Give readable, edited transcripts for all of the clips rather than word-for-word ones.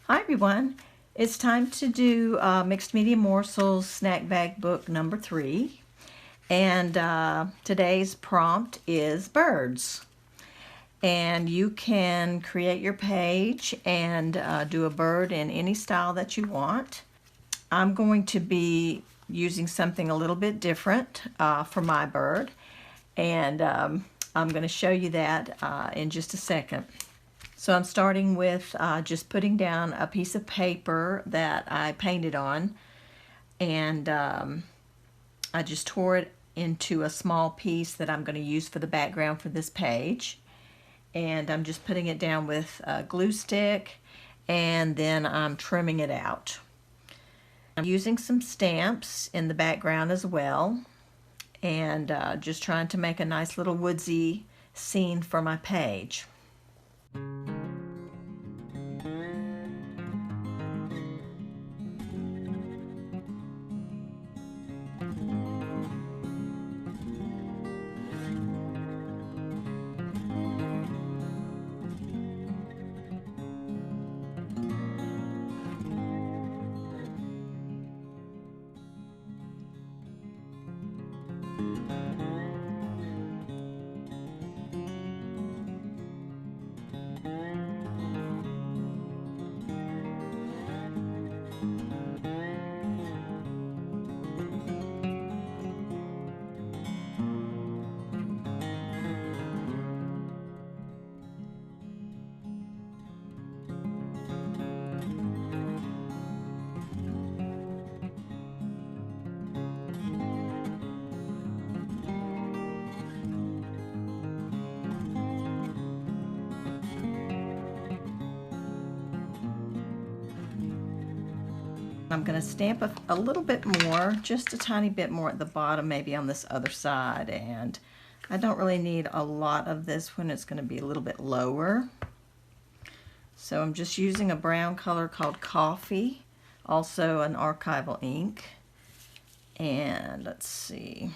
Hi everyone, it's time to do Mixed Media Morsels Snack Bag Book number 3, and today's prompt is birds. And you can create your page and do a bird in any style that you want. I'm going to be using something a little bit different for my bird, and I'm going to show you that in just a second. So I'm starting with just putting down a piece of paper that I painted on, and I just tore it into a small piece that I'm going to use for the background for this page. And I'm just putting it down with a glue stick, and then I'm trimming it out. I'm using some stamps in the background as well, and just trying to make a nice little woodsy scene for my page. I'm going to stamp a little bit more, just a tiny bit more at the bottom, maybe on this other side. And I don't really need a lot of this when it's going to be a little bit lower. So I'm just using a brown color called Coffee, also an archival ink. And let's see.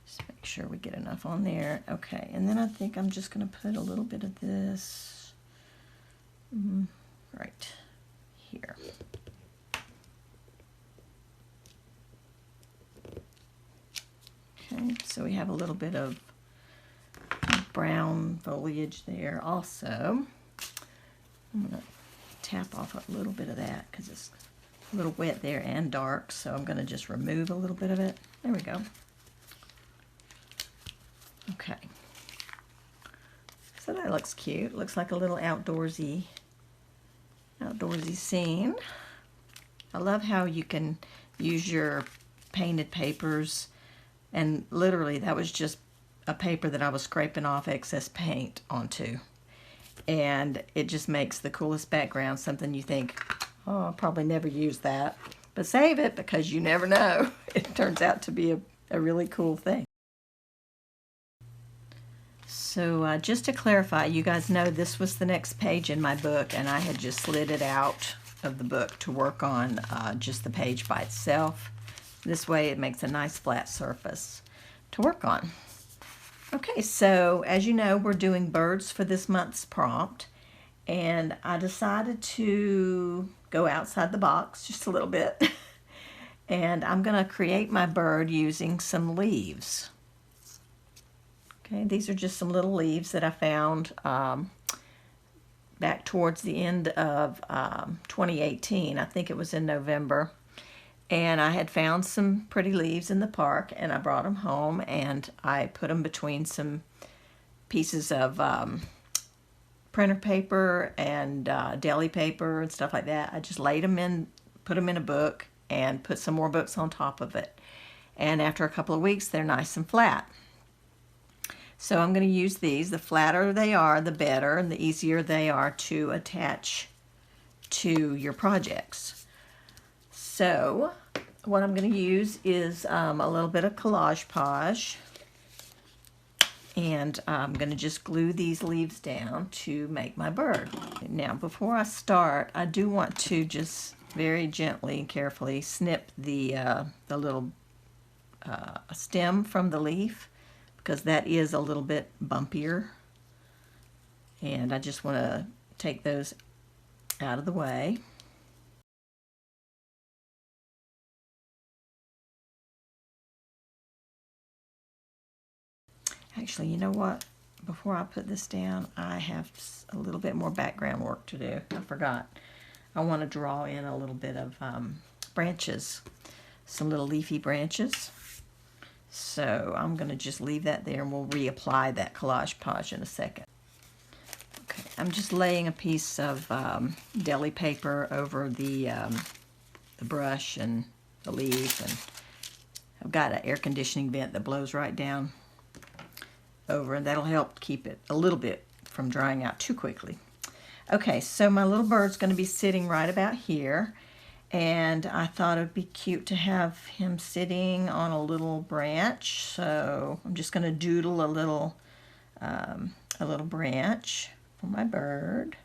Just make sure we get enough on there. Okay, and then I think I'm just going to put a little bit of this right here. Okay, so we have a little bit of brown foliage there also. I'm going to tap off a little bit of that because it's a little wet there and dark, so I'm going to just remove a little bit of it. There we go. Okay. So that looks cute. Looks like a little outdoorsy scene. I love how you can use your painted papers, and literally that was just a paper that I was scraping off excess paint onto, and it just makes the coolest background, something you think, oh, I'll probably never use that, but save it because you never know. It turns out to be a really cool thing. So just to clarify, you guys know this was the next page in my book, and I had just slid it out of the book to work on just the page by itself. This way it makes a nice flat surface to work on. Okay, so as you know, we're doing birds for this month's prompt, and I decided to go outside the box just a little bit, and I'm going to create my bird using some leaves. Okay, these are just some little leaves that I found back towards the end of 2018. I think it was in November. And I had found some pretty leaves in the park, and I brought them home, and I put them between some pieces of printer paper and deli paper and stuff like that. I just laid them in, put them in a book, and put some more books on top of it. And after a couple of weeks, they're nice and flat. So I'm going to use these. The flatter they are, the better, and the easier they are to attach to your projects. So what I'm going to use is a little bit of Collage Page, and I'm going to just glue these leaves down to make my bird. Now before I start, I do want to just very gently and carefully snip the little stem from the leaf, because that is a little bit bumpier, and I just want to take those out of the way. Actually, you know what? Before I put this down, I have a little bit more background work to do. I forgot. I want to draw in a little bit of branches, some little leafy branches. So I'm going to just leave that there, and we'll reapply that collage podge in a second. Okay, I'm just laying a piece of deli paper over the brush and the leaf, and I've got an air conditioning vent that blows right down over, and that'll help keep it a little bit from drying out too quickly. Okay, so my little bird's going to be sitting right about here, and I thought it'd be cute to have him sitting on a little branch, so I'm just going to doodle a little branch for my bird.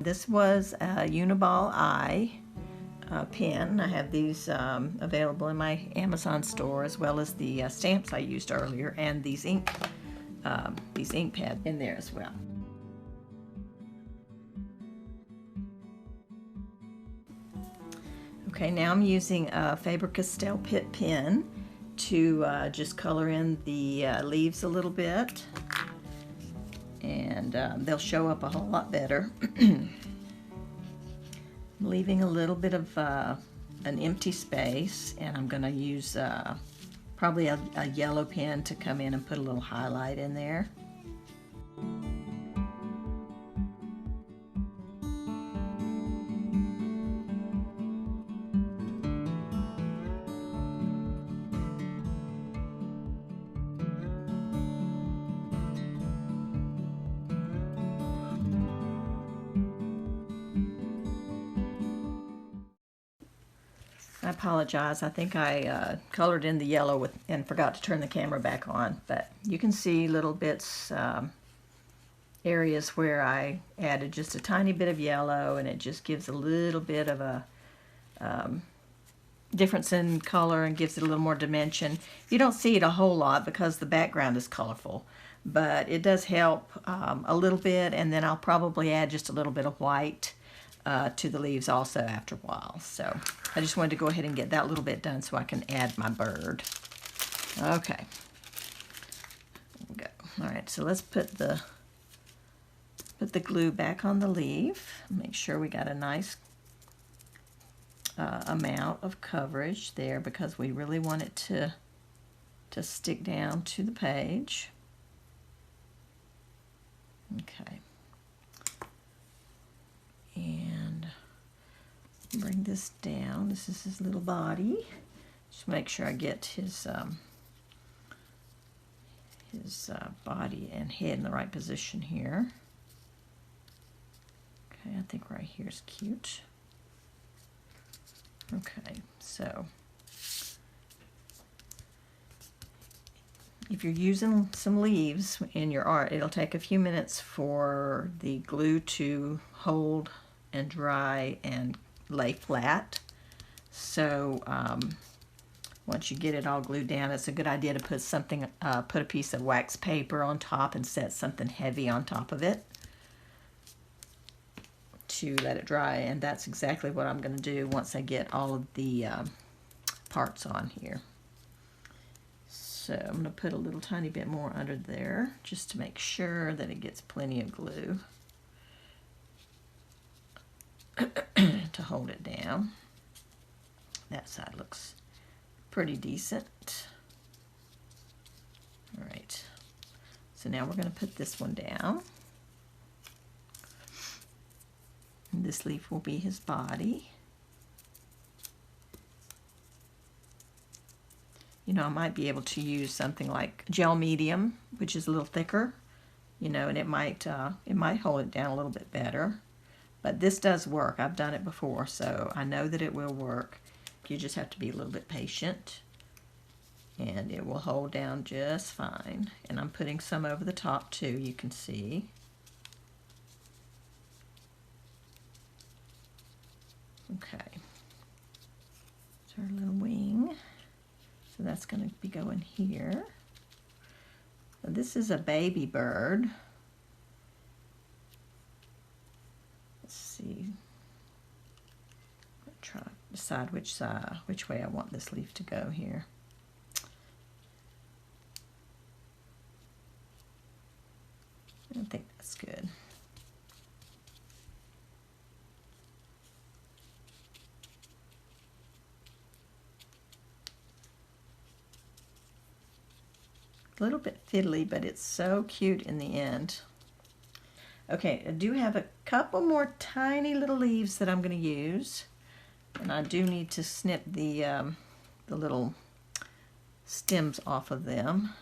This was a Uniball Eye pen. I have these available in my Amazon store, as well as the stamps I used earlier, and these ink pads in there as well. Okay, now I'm using a Faber-Castell Pitt pen to just color in the leaves a little bit, and they'll show up a whole lot better. I'm leaving a little bit of an empty space, and I'm going to use probably a yellow pen to come in and put a little highlight in there. I apologize. I think I colored in the yellow and forgot to turn the camera back on, but you can see little bits, areas where I added just a tiny bit of yellow, and it just gives a little bit of a difference in color and gives it a little more dimension. You don't see it a whole lot because the background is colorful, but it does help a little bit, and then I'll probably add just a little bit of white to the leaves also after a while. So I just wanted to go ahead and get that little bit done so I can add my bird. Okay. There we go. All right, so let's put the glue back on the leaf. Make sure we got a nice amount of coverage there, because we really want it to stick down to the page. Okay. And bring this down. This is his little body. Just make sure I get his body and head in the right position here. Okay, I think right here is cute. Okay, so if you're using some leaves in your art, it'll take a few minutes for the glue to hold and dry and lay flat. So once you get it all glued down, it's a good idea to put something, put a piece of wax paper on top and set something heavy on top of it to let it dry. And that's exactly what I'm going to do once I get all of the parts on here. So I'm going to put a little tiny bit more under there just to make sure that it gets plenty of glue. to hold it down. That side looks pretty decent. All right, so now we're going to put this one down. And this leaf will be his body. You know, I might be able to use something like gel medium, which is a little thicker, you know, and it might hold it down a little bit better. But this does work. I've done it before, so I know that it will work. You just have to be a little bit patient, and it will hold down just fine. And I'm putting some over the top too, you can see. Okay, so our little wing. So that's going to be going here. So this is a baby bird. Let's see. I'll try to decide which way I want this leaf to go here. I think that's good. A little bit fiddly, but it's so cute in the end. Okay, I do have a couple more tiny little leaves that I'm going to use, and I do need to snip the little stems off of them.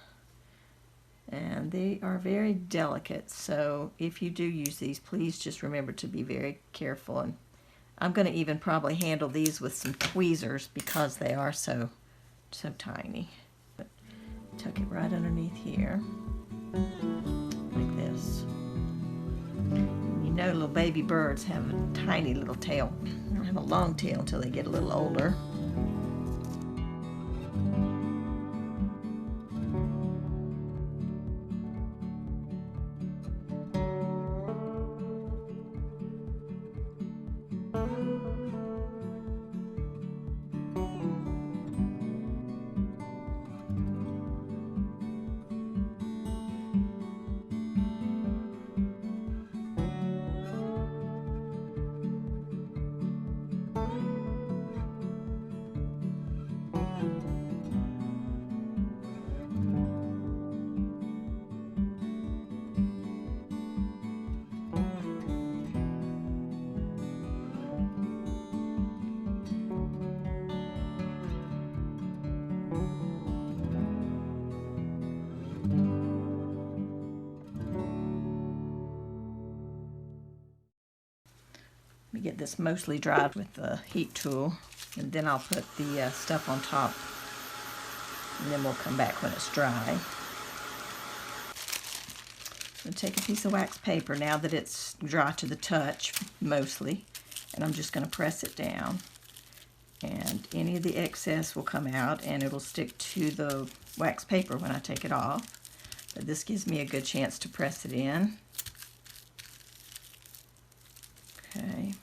And they are very delicate, so if you do use these, please just remember to be very careful. And I'm going to even probably handle these with some tweezers because they are so tiny. But tuck it right underneath here, like this. You know, little baby birds have a tiny little tail. They don't have a long tail until they get a little older. Let me get this mostly dried with the heat tool, and then I'll put the stuff on top, and then we'll come back when it's dry. So take a piece of wax paper now that it's dry to the touch, mostly, and I'm just going to press it down. And any of the excess will come out, and it'll stick to the wax paper when I take it off. But this gives me a good chance to press it in. Okay,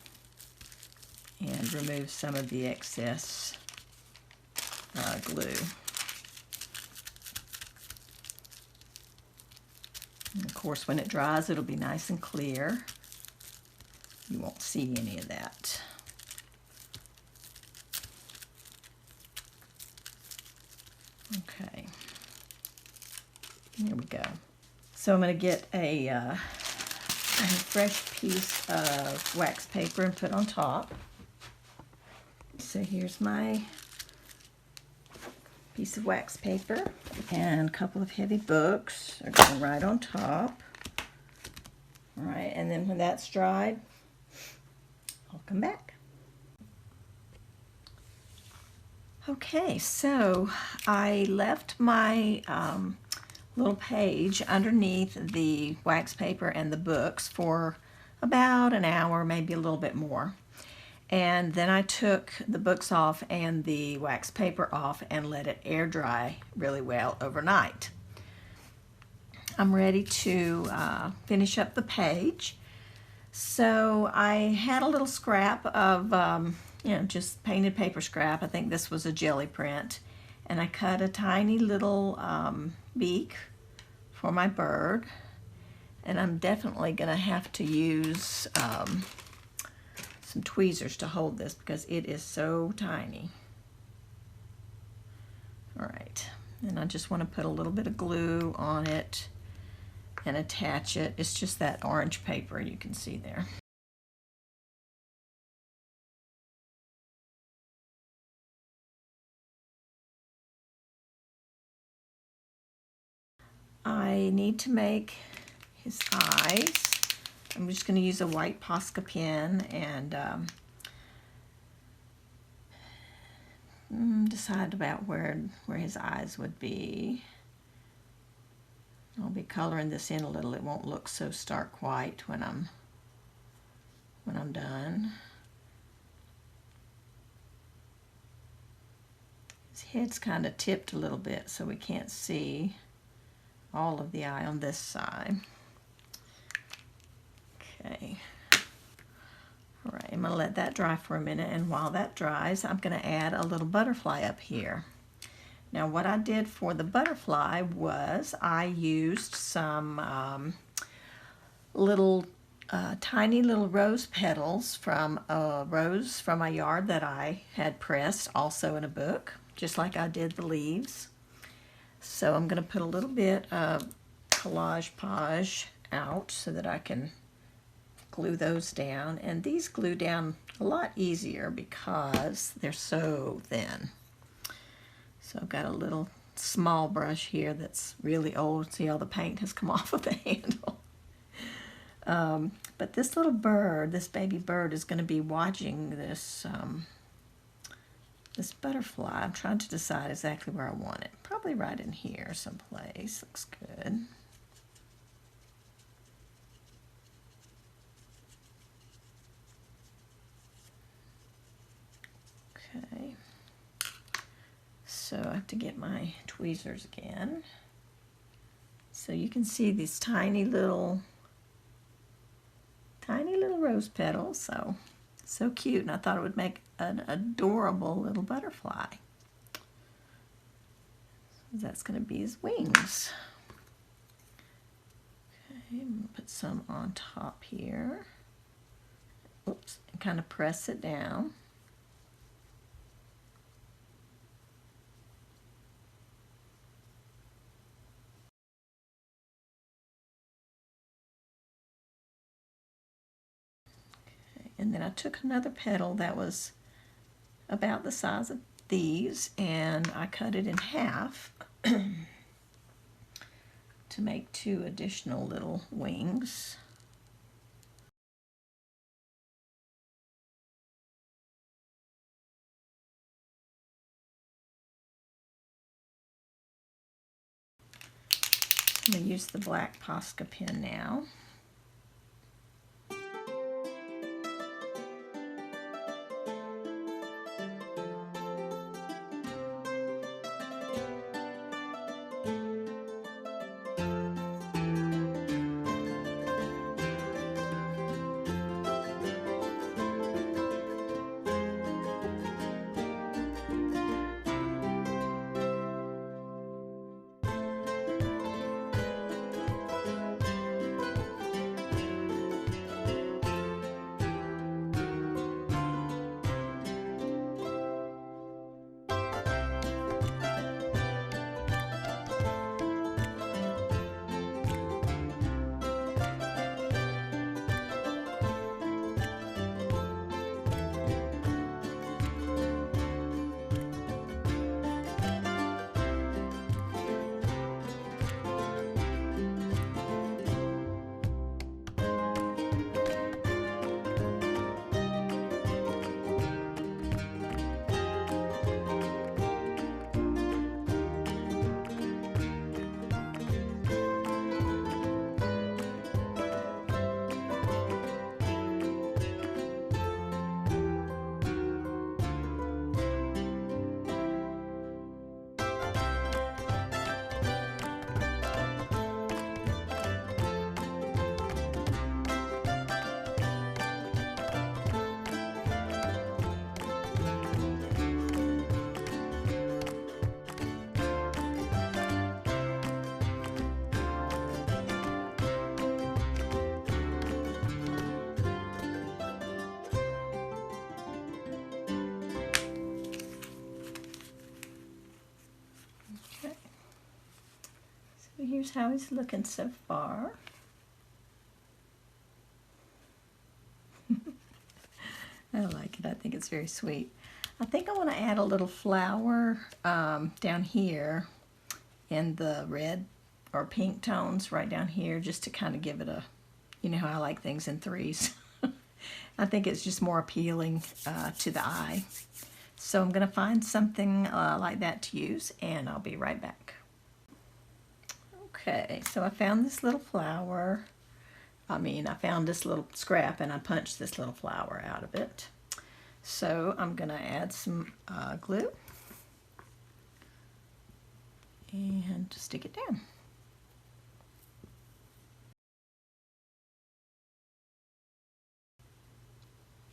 and remove some of the excess glue. And of course, when it dries, it'll be nice and clear. You won't see any of that. Okay, here we go. So I'm going to get a fresh piece of wax paper and put on top. So here's my piece of wax paper, and a couple of heavy books are going right on top. All right, and then when that's dried, I'll come back. Okay, so I left my little page underneath the wax paper and the books for about an hour, maybe a little bit more. And then I took the books off and the wax paper off and let it air dry really well overnight. I'm ready to finish up the page. So I had a little scrap of, just painted paper scrap. I think this was a jelly print. And I cut a tiny little beak for my bird. And I'm definitely going to have to use some some tweezers to hold this because it is so tiny. All right, and I just want to put a little bit of glue on it and attach it. It's just that orange paper you can see there. I need to make his eyes. I'm just going to use a white Posca pen and decide about where his eyes would be. I'll be coloring this in a little. It won't look so stark white when I'm done. His head's kind of tipped a little bit so we can't see all of the eye on this side. Okay. All right, I'm going to let that dry for a minute, and while that dries, I'm going to add a little butterfly up here. Now, what I did for the butterfly was I used some tiny little rose petals from a rose from my yard that I had pressed, also in a book, just like I did the leaves. So I'm going to put a little bit of Collage out so that I can glue those down. And these glue down a lot easier because they're so thin. So I've got a little small brush here that's really old. See, all the paint has come off of the handle. But this little bird, this baby bird, is going to be watching this this butterfly. I'm trying to decide exactly where I want it. Probably right in here someplace. Looks good. Okay. So I have to get my tweezers again. So you can see these tiny little rose petals. So cute, and I thought it would make an adorable little butterfly. That's going to be his wings. Okay, I'm going to put some on top here. Oops, and kind of press it down. Okay, and then I took another petal that was about the size of these, and I cut it in half to make 2 additional little wings. I'm going to use the black Posca pen now. here's how he's looking so far. I like it. I think it's very sweet. I think I want to add a little flower down here in the red or pink tones right down here, just to kind of give it a, you know how I like things in threes. I think it's just more appealing to the eye. So I'm going to find something like that to use, and I'll be right back. Okay, so I found this little flower. I found this little scrap and I punched this little flower out of it. So I'm going to add some glue and stick it down.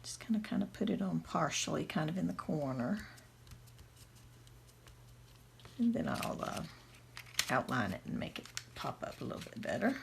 Just kind of put it on partially, kind of in the corner. And then I'll outline it and make it pop up a little bit better.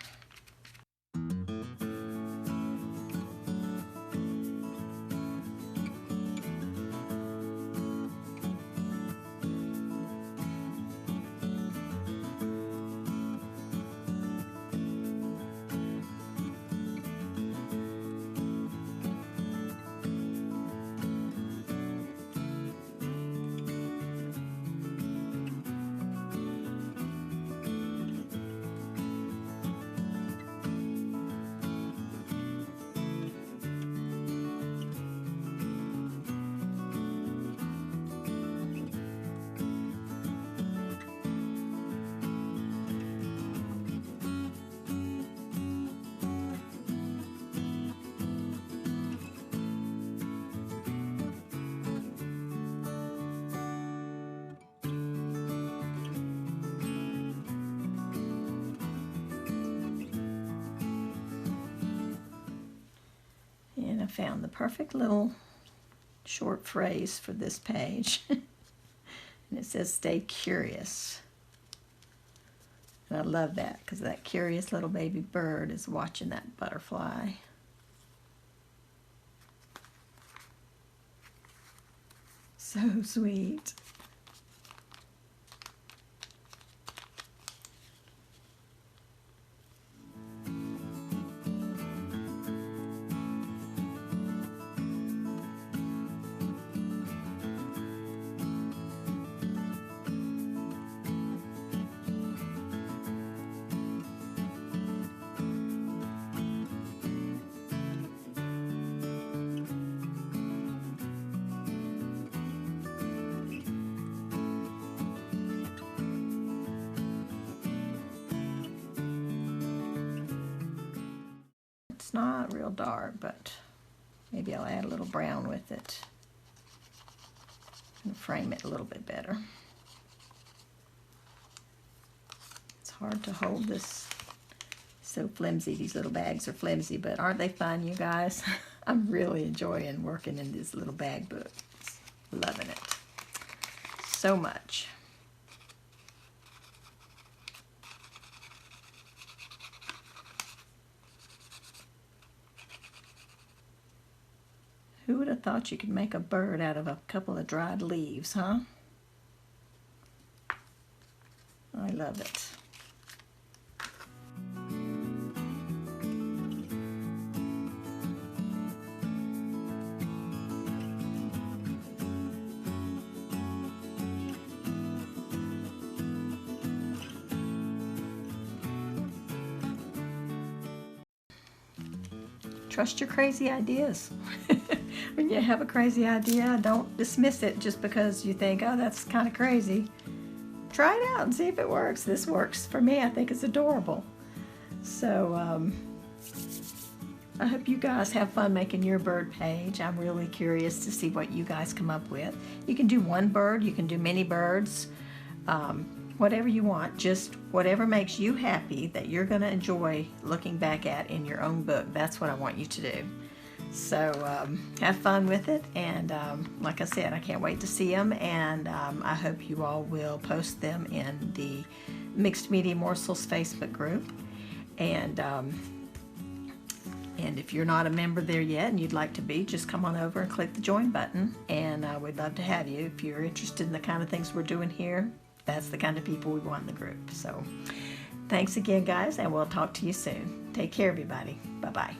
And I found the perfect little short phrase for this page. And it says, "Stay curious." And I love that, because that curious little baby bird is watching that butterfly. So sweet. It's not real dark, but maybe I'll add a little brown with it and frame it a little bit better. It's hard to hold this, so flimsy. These little bags are flimsy, but aren't they fun, you guys? I'm really enjoying working in these little bag books. Loving it so much. Who would have thought you could make a bird out of a couple of dried leaves, huh? I love it. Trust your crazy ideas. When you have a crazy idea, don't dismiss it just because you think, oh, that's kind of crazy. Try it out and see if it works. This works for me. I think it's adorable. So I hope you guys have fun making your bird page. I'm really curious to see what you guys come up with. You can do one bird, you can do many birds, whatever you want, just whatever makes you happy that you're going to enjoy looking back at in your own book. That's what I want you to do. So have fun with it, and like I said, I can't wait to see them, and I hope you all will post them in the Mixed Media Morsels Facebook group. And if you're not a member there yet and you'd like to be, just come on over and click the join button, and we'd love to have you. If you're interested in the kind of things we're doing here, that's the kind of people we want in the group. So Thanks again, guys, and we'll talk to you soon. Take care, everybody. Bye-bye.